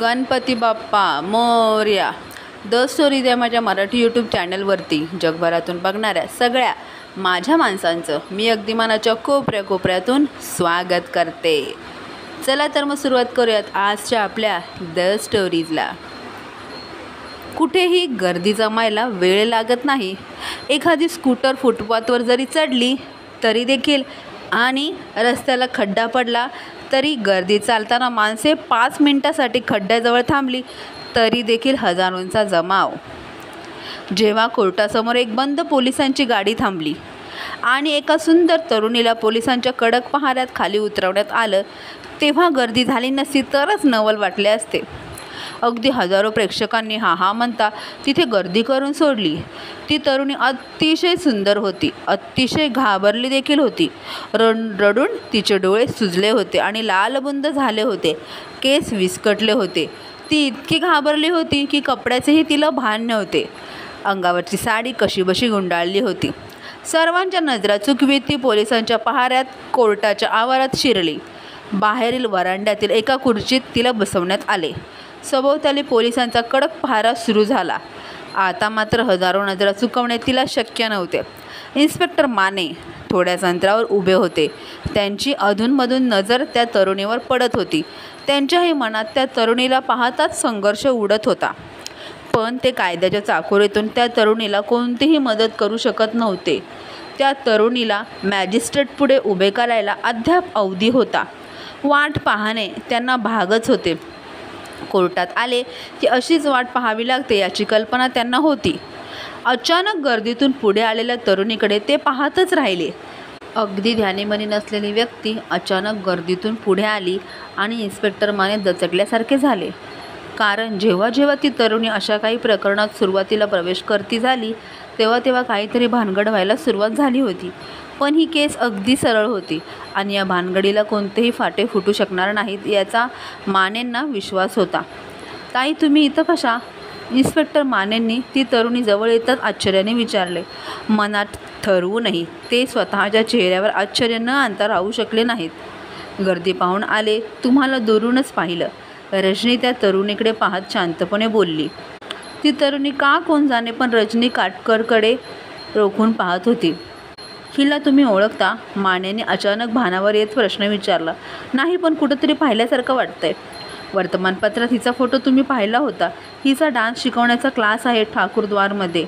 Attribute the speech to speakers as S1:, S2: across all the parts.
S1: Ganpati Bappa Morya. The story या माझ्या Marathi YouTube चॅनलवरती जगभरातून बघणाऱ्या सगळ्या माझ्या माणसांचं मी अगदी मनाच्या कोपऱ्यातून स्वागत करते. चला तर मग सुरुवात करूयात आजच्या आपल्या द स्टोरीजला. कुठेही गर्दी जमायला वेळ लागत नाही. एखादी स्कूटर फुटपाथवर जरी चढली तरी देखील आणि रस्त्याला खड्डा पडला तरी गर्दी चालताना माणसे 5 मिनिटासाठी खड्ड्याजवळ थांबली तरी देखील हजारोंचा जमाव. जेव्हा कोर्टासमोर एक बंद पोलिसांची गाडी थांबली आणि एका सुंदर तरुणीला पोलिसांच्या कडक पहाऱ्यात खाली उतरवण्यात आलं तेव्हा गर्दी झाली नसती तरच नवल वाटले असते. अगदी हजारो प्रेक्षकांनी हा म्हणता तिथे गर्दी करून सोडली. ती तरुणी अतिशय सुंदर होती, अतिशय घाबरली देखील होती. रडून तिचे डोळे सुजले होते आणि लालबुंद झाले होते. केस विस्कटले होते. ती इतकी घाबरली होती की कपड्याचेही तिला भान नव्हते. अंगावरची साडी कशीबशी गुंडाळली होती. सर्वांच्या नजरा चुकवीत ती पोलिसांच्या पहाऱ्यात कोर्टाच्या आवारात शिरली. बाहेरील वरांड्यातील एका खुर्चीत तिला बसवण्यात आले. सभोवताली पोलिसांचा कडक पहारा सुरू झाला. आता मात्र हजारो नजरा चुकवणे तिला शक्य नव्हते. इन्स्पेक्टर माने थोड्याच अंतरावर उभे होते. त्यांची अधूनमधून नजर त्या तरुणीवर पडत होती. त्यांच्याही मनात त्या तरुणीला पाहताच संघर्ष उडत होता. पण ते कायद्याच्या चाकोरीतून त्या तरुणीला कोणतीही मदत करू शकत नव्हते. त्या तरुणीला मॅजिस्ट्रेटपुढे उभे करायला अद्याप अवधी होता. वाट पाहणे त्यांना भागच होते. कोर्टात आले की अशीच वाट पाहावी लागते याची कल्पना त्यांना होती. अचानक गर्दीतून पुढे आलेल्या तरुणीकडे ते पाहतच राहिले. अगदी ध्यानीमनी नसलेली व्यक्ती अचानक गर्दीतून पुढे आली आणि इन्स्पेक्टर माने दचकल्यासारखे झाले. कारण जेव्हा ती तरुणी अशा काही प्रकरणात सुरुवातीला प्रवेश करती झाली तेव्हा काहीतरी भानगड व्हायला सुरुवात झाली होती. पण ही केस अगदी सरळ होती आणि या भानगडीला कोणतेही फाटे फुटू शकणार नाहीत याचा मानेंना विश्वास होता. ताई, तुम्ही इथं कशा? इन्स्पेक्टर मानेंनी ती तरुणी जवळ येताच आश्चर्याने विचारले. मनात ठरवूनही ते स्वतःच्या चेहऱ्यावर आश्चर्य न आणता राहू शकले नाहीत. गर्दी पाहून आले, तुम्हाला दुरूनच पाहिलं. रजनी त्या तरुणीकडे पाहत शांतपणे बोलली. ती तरुणी का कोण जाणे पण रजनी काटकरकडे रोखून पाहत होती. हिला तुम्ही ओळखता? मानेने अचानक भानावर येत प्रश्न विचारला. नाही, पण कुठंतरी पाहिल्यासारखं वाटतंय. वर्तमानपत्रात हिचा फोटो तुम्ही पाहिला होता. हिचा डान्स शिकवण्याचा क्लास आहे ठाकूरद्वारमध्ये.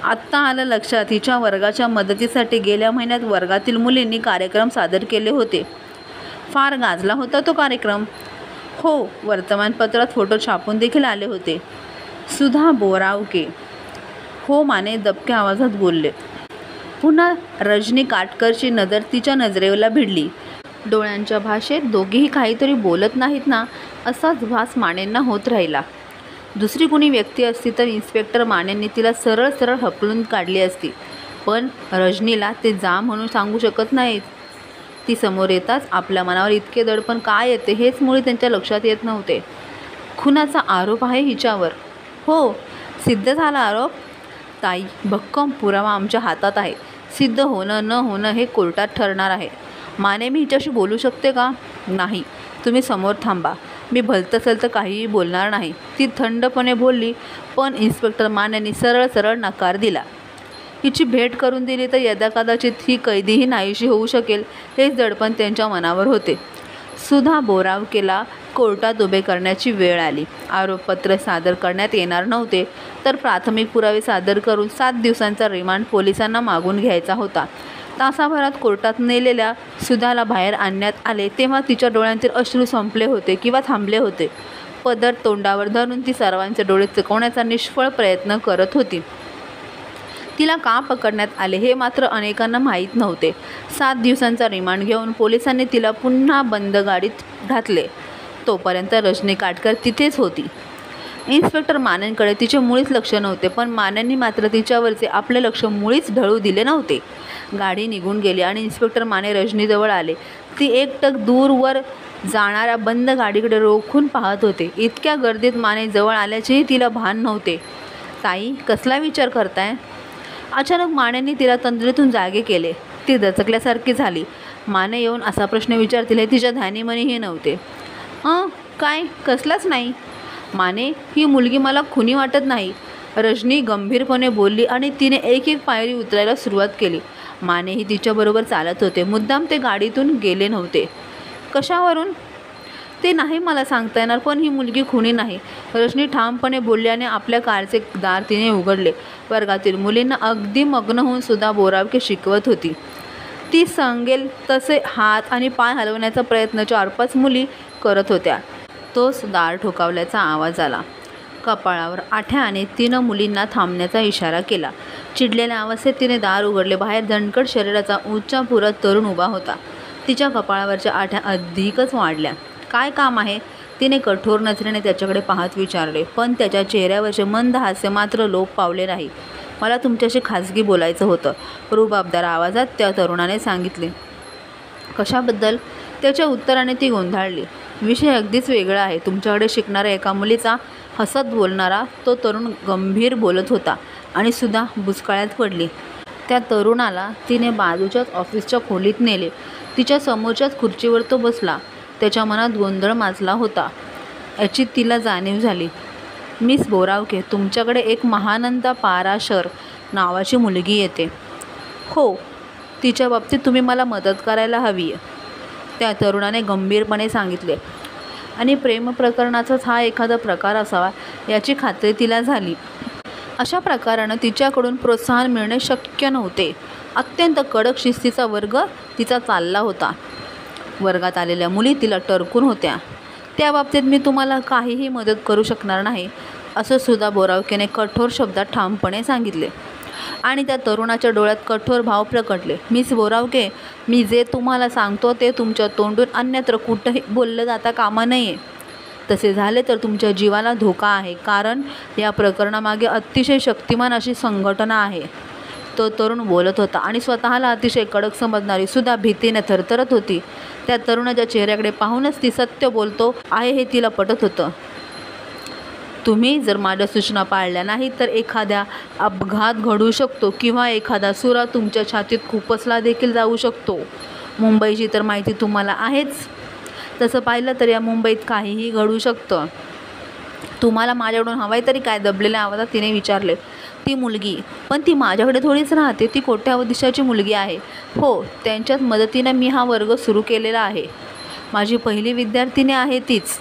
S1: आत्ता आलं लक्षात. हिच्या वर्गाच्या मदतीसाठी गेल्या महिन्यात वर्गातील मुलींनी कार्यक्रम सादर केले होते. फार गाजला होता तो कार्यक्रम. हो, वर्तमानपत्रात फोटो छापून देखील आले होते. सुधा बोरावके. हो, माने दबक्या आवाजात बोलले. पुन्हा रजनी काटकरची नजर तिच्या नजरेला भिडली. डोळ्यांच्या भाषेत दोघेही काहीतरी बोलत नाहीत ना असाच भास मानेंना होत राहिला. दुसरी कुणी व्यक्ती असती तर इन्स्पेक्टर मानेंनी तिला सरळ हकलून काढली असती. पण रजनीला ते जा म्हणून सांगू शकत नाहीत. ती समोर येताच आपल्या मनावर इतके दडपण काय येते हेच मुळी त्यांच्या लक्षात येत नव्हते. खुनाचा आरोप आहे हिच्यावर. हो, सिद्ध झाला आरोप? ताई, भक्कम पुरावा आमच्या हातात आहे. सिद्ध होणं न होणं हे कोर्टात ठरणार आहे. माने, मी हिच्याशी बोलू शकते का? नाही, तुम्ही समोर थांबा. मी भलतं काहीही बोलणार नाही, ती थंडपणे बोलली. पण इन्स्पेक्टर मानेंनी सरळ नकार दिला. हिची भेट करून दिली तर यदाकदाचित ही कैदीही नाहीशी होऊ शकेल हेच दडपण त्यांच्या मनावर होते. सुधा बोरावकेला कोर्टात उभे करण्याची वेळ आली. आरोपपत्र सादर करण्यात येणार नव्हते तर प्राथमिक पुरावे सादर करून 7 दिवसांचा रिमांड पोलिसांना मागून घ्यायचा होता. तासाभरात कोर्टात नेलेल्या सुधाला बाहेर आणण्यात आले तेव्हा तिच्या डोळ्यांतील अश्रू संपले होते किंवा थांबले होते. पदर तोंडावर धरून ती सर्वांचे डोळे चुकवण्याचा निष्फळ प्रयत्न करत होती. तिला का पकडण्यात आले हे मात्र अनेकांना माहीत नव्हते. 7 दिवसांचा रिमांड घेऊन पोलिसांनी तिला पुन्हा बंद गाडीत घातले. तोपर्यंत रजनी काटकर तिथेच होती. इन्स्पेक्टर मानेंकडे तिचे मुळीच लक्ष नव्हते. पण मानेंनी मात्र तिच्यावरचे आपले लक्ष मुळीच ढळू दिले नव्हते. गाडी निघून गेली आणि इन्स्पेक्टर माने रजनीजवळ आले. ती एकटक दूरवर जाणाऱ्या बंद गाडीकडे रोखून पाहत होते. इतक्या गर्दीत माने जवळ आल्याचेही तिला भान नव्हते. ताई, कसला विचार करताय? अचानक मानेंनी तिला तंद्रीतून जागे केले. ती दचकल्यासारखी झाली. माने येऊन असा प्रश्न विचारतील हे तिच्या ध्यानीमनीही नव्हते. काय कसलाच नाही. माने, ही मुलगी मला खुनी वाटत नाही, रजनी गंभीरपणे बोलली आणि तिने एक एक पायरी उतरायला सुरुवात केली. मानेही तिच्याबरोबर चालत होते. मुद्दाम ते गाडीतून गेले नव्हते. कशावरून ते नाही मला सांगता येणार, पण ही मुलगी खुनी नाही, रजनी ठामपणे बोलल्याने आपल्या कारचे दार तिने उघडले. वर्गातील मुलींना अगदी मग्न होऊन सुद्धा बोरावके शिकवत होती. ती सांगेल तसे हात आणि पाय हलवण्याचा प्रयत्न 4-5 मुली करत होत्या. तोच दार ठोकावल्याचा आवाज आला. कपाळावर आठ्याने तिनं मुलींना थांबण्याचा इशारा केला. चिडलेल्या अवस्थेत तिने दार उघडले. बाहेर दणकट शरीराचा उच्चापुरा तरुण उभा होता. तिच्या कपाळावरच्या आठ्या अधिकच वाढल्या. काय काम आहे, तिने कठोर नजरेने त्याच्याकडे पाहत विचारले. पण त्याच्या चेहऱ्यावरचे मंद हास्य मात्र लोप पावले नाही. मला तुमच्याशी खाजगी बोलायचं होतं, रुबाबदार आवाजात त्या तरुणाने सांगितले. कशाबद्दल? त्याच्या उत्तराने ती गोंधळली. विषय अगदीच वेगळा आहे. तुमच्याकडे शिकणाऱ्या एका मुलीचा हसत बोलणारा तो तरुण गंभीर बोलत होता आणि सुद्धा बुचकळ्यात पडली. त्या तरुणाला तिने बाजूच्याच ऑफिसच्या खोलीत नेले. तिच्या समोरच्याच खुर्चीवर तो बसला. त्याच्या मनात गोंधळ माजला होता याची तिला जाणीव झाली. मिस बोरावके, तुमच्याकडे एक महानंदा पाराशर नावाची मुलगी येते. हो, तिच्या बाबतीत तुम्ही मला मदत करायला हवी, त्या तरुणाने गंभीरपणे सांगितले. आणि प्रेमप्रकरणाचाच हा एखादा प्रकार असावा याची खात्री तिला झाली. अशा प्रकारानं तिच्याकडून प्रोत्साहन मिळणे शक्य नव्हते. अत्यंत कडक शिस्तीचा वर्ग तिचा चालला होता. वर्गात आलेल्या मुली तिला टरकून होत्या. त्या बाबतीत मी तुम्हाला काहीही मदत करू शकणार नाही, असं सुद्धा बोरावकेने कठोर शब्दात ठामपणे सांगितले. आणि त्या तरुणाच्या डोळ्यात कठोर भाव प्रकटले. मिस बोरावके, मी जे तुम्हाला सांगतो ते तुमच्या तोंडून अन्यत्र कुठंही बोललं जाता कामा नये. तसे झाले तर तुमच्या जीवाला धोका आहे, कारण या प्रकरणामागे अतिशय शक्तिमान अशी संघटना आहे. तो तरुण बोलत होता आणि स्वतःला अतिशय कडक समजणारी सुद्धा भीतीने थरथरत होती. त्या तरुणाच्या चेहऱ्याकडे पाहूनच ती सत्य बोलतो आहे हे तिला पटत होतं. तुम्ही जर माझ्या सूचना पाळल्या नाही तर एखाद्या अपघात घडू शकतो किंवा एखादा सुरा तुमच्या छातीत खुपसला देखील जाऊ शकतो. मुंबईची तर माहिती तुम्हाला आहेच. तसं पाहिलं तर या मुंबईत काहीही घडू शकतं. तुम्हाला माझ्याकडून हवाय तरी काय, दबलेल्या आवाजात तिने विचारले. ती मुलगी, पण ती माझ्याकडे थोडीच राहते. ती कोट्याधीशाची मुलगी आहे. हो, त्यांच्याच मदतीनं मी हा वर्ग सुरू केलेला आहे. माझी पहिली विद्यार्थिनी आहे तीच,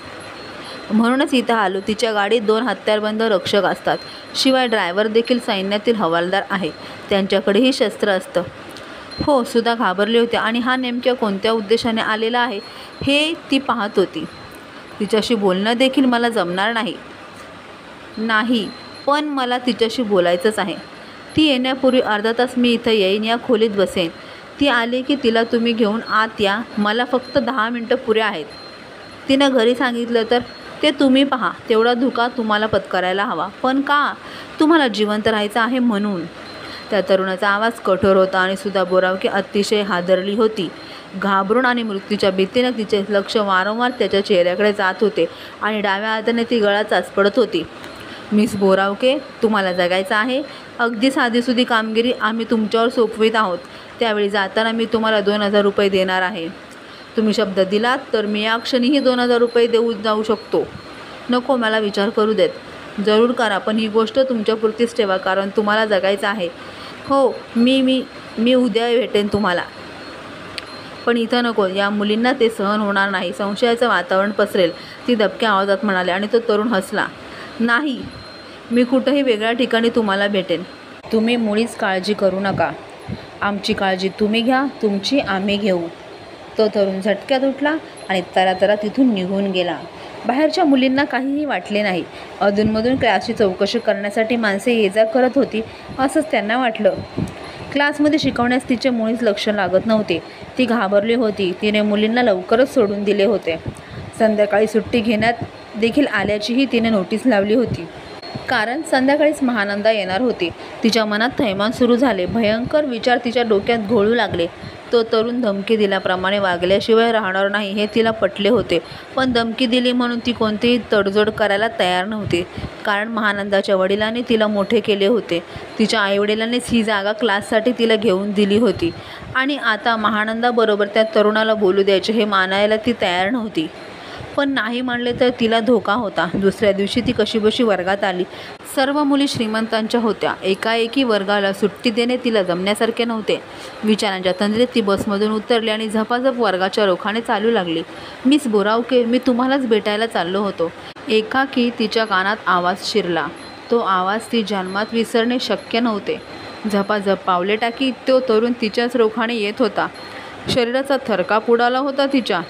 S1: म्हणूनच इथं आलो. तिच्या गाडीत 2 हत्यारबंद रक्षक असतात. शिवाय ड्रायव्हर देखील सैन्यातील हवालदार आहे. त्यांच्याकडेही शस्त्र असतं. हो, सुद्धा घाबरले होते आणि हा नेमक्या कोणत्या उद्देशाने आलेला आहे हे ती पाहत होती. तिच्याशी बोलणं देखील मला जमणार नाही, पण मला तिच्याशी बोलायचंच आहे. ती येण्यापूर्वी अर्धा तास मी इथं येईन, या खोलीत बसेन. ती आली की तिला तुम्ही घेऊन आत या. मला फक्त 10 मिनटं पुरे आहेत. तिनं घरी सांगितलं तर ते तुम्ही पहा. तेवढा धोका तुम्हाला पत्करायला हवा. पण का? तुम्हाला जिवंत राहायचं आहे म्हणून. त्या तरुणाचा आवाज कठोर होता आणि सुद्धा बोरावके अतिशय हादरली होती. घाबरून आणि मृत्यूच्या भीतीने तिचे लक्ष वारंवार त्याच्या चेहऱ्याकडे जात होते आणि डाव्या हाताने ती गळा चाचपडत होती. मिस बोरावके, तुम्हाला जगायचं आहे. अगदी साधीसुधी कामगिरी आम्ही तुमच्यावर सोपवित आहोत. त्यावेळी जाताना मी तुम्हाला 2000 रुपये देणार आहे. तुम्ही शब्द दिलात तर मी या क्षणीही 2000 रुपये देऊ जाऊ शकतो. नको, मला विचार करू देत. जरूर करा, पण ही गोष्ट तुमच्यापुरतीच ठेवा, कारण तुम्हाला जगायचं आहे. हो, मी उद्या भेटेन तुम्हाला, पण इथं नको. या मुलींना ते सहन होणार नाही. संशयाचं वातावरण पसरेल, ती दबक्या आवाजात म्हणाली. आणि तो तरुण हसला. नाही, मी कुठंही वेगळ्या ठिकाणी तुम्हाला भेटेन. तुम्ही मुळीच काळजी करू नका. आमची काळजी तुम्ही घ्या, तुमची आम्ही घेऊ. तो तरुण झटक्यात उठला आणि तरातरा तिथून निघून गेला. बाहेरच्या मुलींना काहीही वाटले नाही. अधूनमधून क्लासची चौकशी करण्यासाठी माणसे ये जा करत होती असंच त्यांना वाटलं. क्लासमध्ये शिकवण्यास तिचे मुळीच लक्ष लागत नव्हते. ती घाबरली होती. तिने मुलींना लवकरच सोडून दिले होते. संध्याकाळी सुट्टी घेण्यात देखील आल्याचीही तिने नोटीस लावली होती, कारण संध्याकाळीच महानंदा येणार होती. तिच्या मनात थैमान सुरू झाले. भयंकर विचार तिच्या डोक्यात घोळू लागले. तो तरुण धमकी दिल्याप्रमाणे वागल्याशिवाय राहणार नाही हे तिला पटले होते, पण धमकी दिली म्हणून ती कोणतीही तडजोड करायला तयार नव्हती, कारण महानंदाच्या वडिलांनी तिला मोठे केले होते. तिच्या आईवडिलांनीच ही जागा क्लाससाठी तिला घेऊन दिली होती आणि आता महानंदाबरोबर त्या तरुणाला बोलू द्यायचे हे मानायला ती तयार नव्हती. पण नाही म्हणले तर तिला धोका होता. दुसऱ्या दिवशी ती कशीबशी वर्गात आली. सर्व मुली श्रीमंतांच्या होत्या. एकाएकी वर्गाला सुट्टी देणे तिला जमण्यासारखे नव्हते. विचारांच्या तंद्रीत ती बसमधून उतरली आणि झपाझप वर्गाच्या रोखाने चालू लागली. मिस बोरावके, मी तुम्हालाच भेटायला चाललो होतो. एकाकी तिच्या कानात आवाज शिरला. तो आवाज ती जन्मात विसरणे शक्य नव्हते. झपाझप पावले टाकी तो तरुण तिच्याच रोखाने येत होता. शरीराचा थरकाप उडाला होता तिच्या.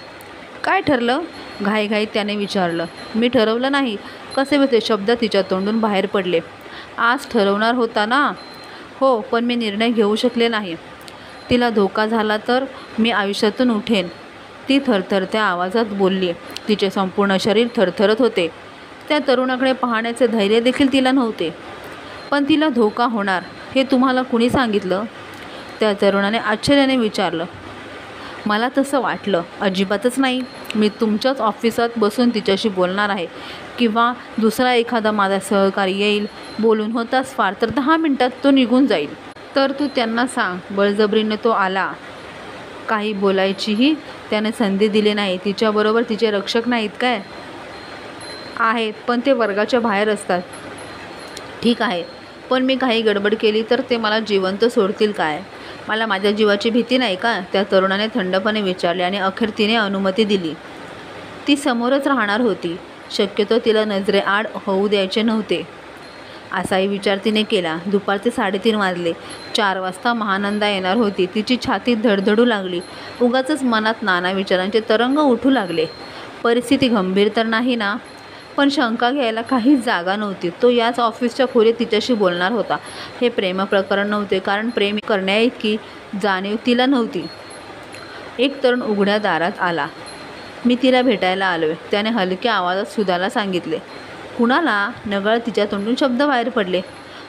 S1: काय ठरलं? घाईघाईत त्याने विचारलं. मी ठरवलं नाही. कसेबसे शब्द तिच्या तोंडून बाहेर पडले. आज ठरवणार होता ना? हो, पण मी निर्णय घेऊ शकले नाही. तिला धोका झाला तर मी आयुष्यातून उठेन, ती थरथरत्या आवाजात बोलली. तिचे संपूर्ण शरीर थरथरत होते. त्या तरुणाकडे पाहण्याचे धैर्य देखील तिला नव्हते. पण तिला धोका होणार हे तुम्हाला कुणी सांगितलं? त्या तरुणाने आश्चर्याने विचारलं. मला तसं वाटलं. अजिबातच नाही. मी तुमच्याच ऑफिसात बसून तिच्याशी बोलणार आहे, किंवा दुसरा एखादा माझा सहकारी येईल. बोलून होताच फार तर 10 मिनिटात तो निघून जाईल. तर तू त्यांना सांग. बळजबरीने तो आला. काही बोलायचीही त्याने संधी दिली नाही. तिच्याबरोबर तिचे रक्षक नाहीत काय? आहेत, पण ते वर्गाच्या बाहेर असतात. ठीक आहे, पण मी काही गडबड केली तर ते मला जिवंत सोडतील काय? मला माझ्या जीवाची भीती नाही का? त्या तरुणाने थंडपणे विचारले आणि अखेर तिने अनुमती दिली. ती समोरच राहणार होती. शक्यतो तिला नजरेआड होऊ द्यायचे नव्हते, असाही विचार तिने केला. दुपारचे 3:30 वाजले. 4 वाजता महानंदा येणार होती. तिची छाती धडधडू लागली. उगाचच मनात नाना विचारांचे तरंग उठू लागले. परिस्थिती गंभीर तर नाही ना? पण शंका घ्यायला काहीच जागा नव्हती. तो याच ऑफिसच्या खोलीत तिच्याशी बोलणार होता. हे प्रेमप्रकरण नव्हते, कारण प्रेम करण्याइतकी जाणीव तिला नव्हती. एक तरुण उघड्या दारात आला. मी तिला भेटायला आलोय, त्याने हलक्या आवाजात सुधाला सांगितले. कुणाला? नकळत तिच्या तोंडून शब्द बाहेर पडले.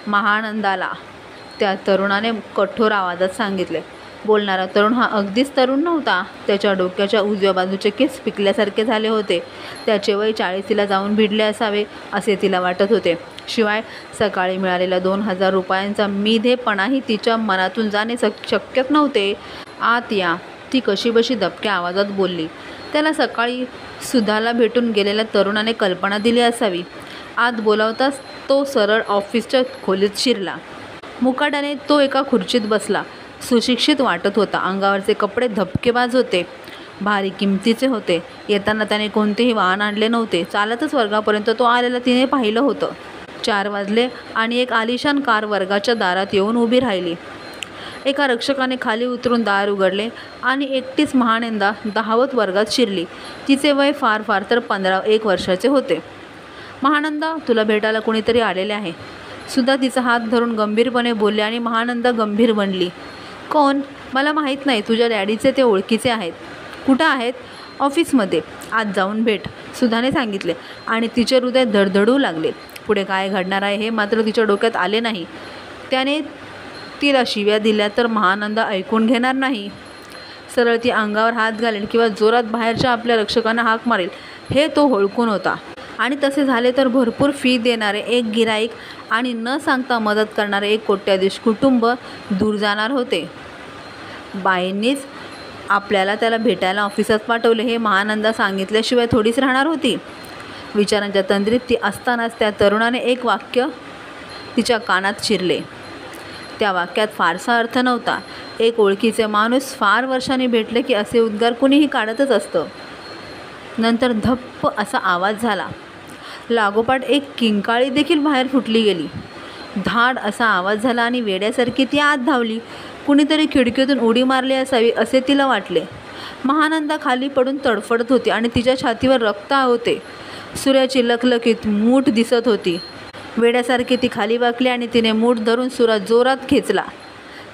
S1: महानंदाला, त्या तरुणाने कठोर आवाजात सांगितले. बोलणारा तरुण हा अगदीच तरुण नव्हता. त्याच्या डोक्याच्या उजव्या बाजूचे केस पिकल्यासारखे झाले होते. त्याचे वय 40ला जाऊन भिडले असावे असे तिला वाटत होते. शिवाय सकाळी मिळालेला 2000 रुपयांचा मिधेपणाही तिच्या मनातून जाणे शक्यच नव्हते. आत या, ती कशीबशी दबक्या आवाजात बोलली. त्याला सकाळी सुधाला भेटून गेलेल्या तरुणाने कल्पना दिली असावी. आत बोलावताच तो सरळ ऑफिसच्या खोलीत शिरला. मुकाट्याने तो एका खुर्चीत बसला. सुशिक्षित वाटत होता. अंगावरचे कपडे धपकेबाज होते, भारी किमतीचे होते. येताना त्याने कोणतेही वाहन आणले नव्हते. चालतच वर्गापर्यंत तो आलेला तिने पाहिलं होतं. 4 वाजले आणि एक आलिशान कार वर्गाच्या दारात येऊन उभी राहिली. एका रक्षकाने खाली उतरून दार उघडले आणि एकटीच महानंदा धावत वर्गात शिरली. तिचे वय फार फार तर 15-1 वर्षाचे होते. महानंदा, तुला भेटायला कोणीतरी आलेले आहे. सुद्धा तिचा हात धरून गंभीरपणे बोलले आणि महानंदा गंभीर बनली. कोण? मला माहीत नाही. तुझ्या डॅडीचे ते ओळखीचे आहेत. कुठं आहेत? ऑफिसमध्ये. आज जाऊन भेट, सुधाने सांगितले आणि तिचे हृदय धडधडू लागले. पुढे काय घडणार आहे हे मात्र तिच्या डोक्यात आले नाही. त्याने तिला शिव्या दिल्या तर महानंदा ऐकून घेणार नाही. सरळ ती अंगावर हात घालेल किंवा जोरात बाहेरच्या आपल्या रक्षकांना हाक मारेल हे तो ओळखून होता. आणि तसे झाले तर भरपूर फी देणारे एक गिराईक आणि न सांगता मदत करणारे एक कोट्याधीश कुटुंब दूर जाणार होते. बाईंनीच आपल्याला त्याला भेटायला ऑफिसात पाठवले हे महानंदा सांगितल्याशिवाय थोडीच राहणार होती. विचारांच्या तंद्रीत ती असतानाच त्या तरुणाने एक वाक्य तिच्या कानात शिरले. त्या वाक्यात फारसा अर्थ नव्हता. एक ओळखीचे माणूस फार वर्षांनी भेटले की असे उद्गार कुणीही काढतच असतं. नंतर धप्प असा आवाज झाला. लागोपाठ एक किंकाळी देखील बाहेर फुटली गेली. धाड असा आवाज झाला आणि वेड्यासारखी ती आत धावली. कुणीतरी खिडकीतून उडी मारली असावी असे तिला वाटले. महानंदा खाली पडून तडफडत होती आणि तिच्या छातीवर रक्त होते. सूर्याची लखलखीत मूठ दिसत होती. वेड्यासारखी ती खाली वाकली आणि तिने मूठ धरून सूर्य जोरात खेचला.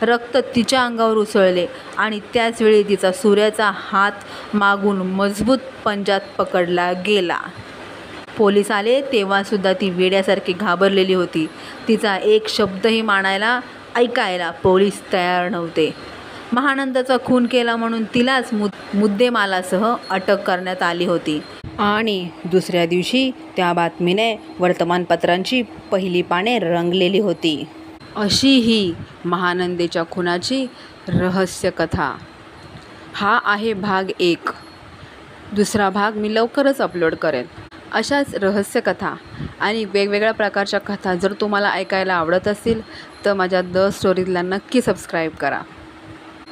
S1: रक्त तिच्या अंगावर उसळले आणि त्याचवेळी तिचा सूर्याचा हात मागून मजबूत पंजात पकडला गेला. पोलीस आले तेव्हासुद्धा ती वेड्यासारखी घाबरलेली होती. तिचा एक शब्दही मानायला ऐकायला पोलीस तयार नव्हते. महानंदाचा खून केला म्हणून तिलाच मुद्देमालासह अटक करण्यात आली होती. आणि दुसऱ्या दिवशी त्या बातमीने वर्तमानपत्रांची पहिली पाने रंगलेली होती. अशी ही महानंदेच्या खुनाची रहस्यकथा. हा आहे भाग 1. दुसरा भाग मी लवकरच अपलोड करेन. अशाच रहस्यकथा आणि वेगवेगळ्या प्रकारच्या कथा जर तुम्हाला ऐकायला आवडत असतील तर माझ्या द स्टोरीजला नक्की सबस्क्राईब करा.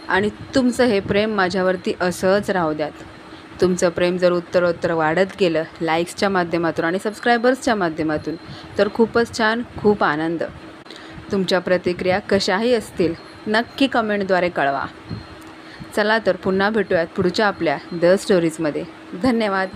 S1: आणि तुमचं हे प्रेम माझ्यावरती असंच राहू द्यात. तुमचं प्रेम जर उत्तरोत्तर वाढत गेलं लाईक्सच्या माध्यमातून आणि सबस्क्रायबर्सच्या माध्यमातून तर खूपच छान, खूप आनंद. तुमच्या प्रतिक्रिया कशाही असतील नक्की कमेंटद्वारे कळवा. चला तर पुन्हा भेटूयात पुढच्या आपल्या द स्टोरीजमध्ये. धन्यवाद.